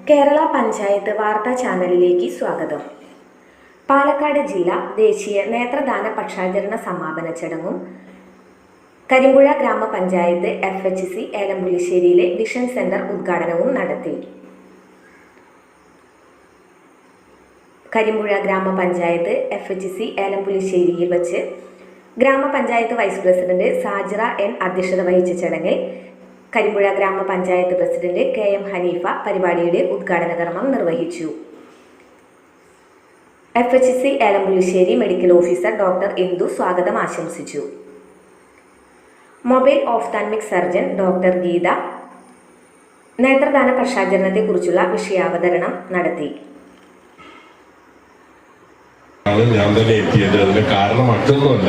കേരള പഞ്ചായത്ത് വാർത്താ ചാനലിലേക്ക് സ്വാഗതം. പാലക്കാട് ജില്ല ദേശീയ നേത്രദാന പക്ഷാചരണ സമാപന ചടങ്ങും കരിമ്പുഴ ഗ്രാമപഞ്ചായത്ത് FHC ഏലംപുലിശ്ശേരിയിലെ വിഷൻ സെന്റർ ഉദ്ഘാടനവും നടത്തി. കരിമ്പുഴ ഗ്രാമപഞ്ചായത്ത് FHC ഏലംപുലിശ്ശേരിയിൽ വച്ച് ഗ്രാമപഞ്ചായത്ത് വൈസ് പ്രസിഡന്റ് സാജിറ N അധ്യക്ഷത വഹിച്ച ചടങ്ങിൽ കരിമ്പുഴ ഗ്രാമപഞ്ചായത്ത് പ്രസിഡന്റ് KM ഹനീഫ പരിപാടിയുടെ ഉദ്ഘാടന കർമ്മം നിർവഹിച്ചു. FHC Elampulassery medical officer doctor Indu സ്വാഗതം ആശംസിച്ചു. Mobile ophthalmic surgeon doctor Geetha നേത്രദാന പക്ഷാചരണത്തെക്കുറിച്ചുള്ള വിഷയാവതരണം നടത്തി. ഞാൻ തന്നെ എത്തിയത്. അതിന് കാരണം മറ്റൊന്നുമല്ല,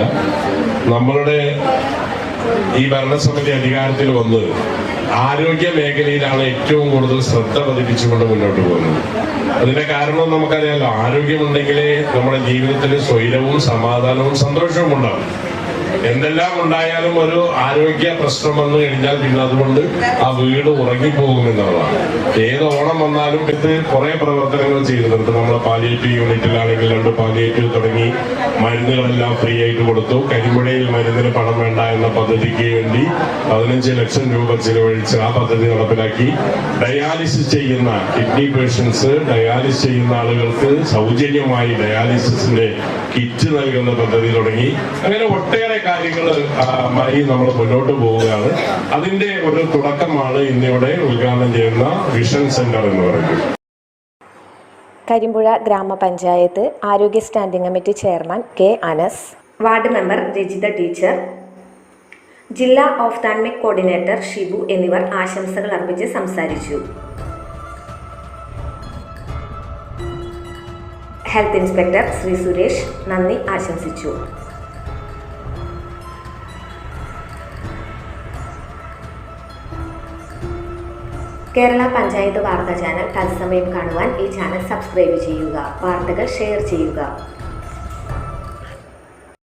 നമ്മളുടെ ഈ ഭരണസമിതി അധികാരത്തിൽ വന്ന് ആരോഗ്യ മേഖലയിലാണ് ഏറ്റവും കൂടുതൽ ശ്രദ്ധ പതിപ്പിച്ചുകൊണ്ട് മുന്നോട്ട് പോകുന്നത്. അതിന്റെ കാരണം നമുക്കറിയാലോ, ആരോഗ്യമുണ്ടെങ്കിലേ നമ്മുടെ ജീവിതത്തിൽ സ്വൈരവും സമാധാനവും സന്തോഷവും ഉണ്ടാവും. എന്തെല്ലാം ഉണ്ടായാലും ഒരു ആരോഗ്യ പ്രശ്നം വന്നു കഴിഞ്ഞാൽ പിന്നെ അതുകൊണ്ട് ആ വീട് ഉറങ്ങിപ്പോകുമെന്നുള്ളതാണ്. ഏത് ഓണം വന്നാലും ഇത് കുറെ പ്രവർത്തനങ്ങൾ ചെയ്യുന്നുണ്ട്. നമ്മളെ പാലിയേറ്റീവ് യൂണിറ്റിലാണെങ്കിൽ 2 പാലിയേറ്റീവ് തുടങ്ങി മരുന്നുകളെല്ലാം ഫ്രീ ആയിട്ട് കൊടുത്തു. കരിമ്പുഴയിൽ മരുന്നിന് പണം വേണ്ട എന്ന പദ്ധതിക്ക് വേണ്ടി 15 ലക്ഷം രൂപ ചിലവഴിച്ച് ആ പദ്ധതി നടപ്പിലാക്കി. ഡയാലിസിസ് ചെയ്യുന്ന കിഡ്നി പേഷ്യൻസ്, ഡയാലിസിസ് ചെയ്യുന്ന ആളുകൾക്ക് സൗജന്യമായി ഡയാലിസിസിന്റെ കിറ്റ് നൽകുന്ന പദ്ധതി തുടങ്ങി. അങ്ങനെ ഒട്ടേറെ കാര്യങ്ങളുമായി നമ്മൾ മുന്നോട്ട് പോവുകയാണ്. അതിന്റെ ഒരു തുടക്കമാണ് ഇന്നിവിടെ ഉദ്ഘാടനം ചെയ്യുന്ന വിഷൻ സെന്റർ എന്ന് പറയുന്നത്. കരിമ്പുഴ ഗ്രാമപഞ്ചായത്ത് ആരോഗ്യ standing committee chairman K Anas, ward member Rajitha teacher, ജില്ലാ ഓഫ്താൽമിക് കോർഡിനേറ്റർ ഷിബു എന്നിവർ ആശംസകൾ അർപ്പിച്ച് സംസാരിച്ചു. ഹെൽത്ത് ഇൻസ്പെക്ടർ ശ്രീ സുരേഷ് നന്ദി ആശംസിച്ചു. കേരള പഞ്ചായത്ത് വാർത്താ ചാനൽ തത്സമയം കാണുവാൻ ഈ ചാനൽ സബ്സ്ക്രൈബ് ചെയ്യുക. വാർത്തകൾ ഷെയർ ചെയ്യുക.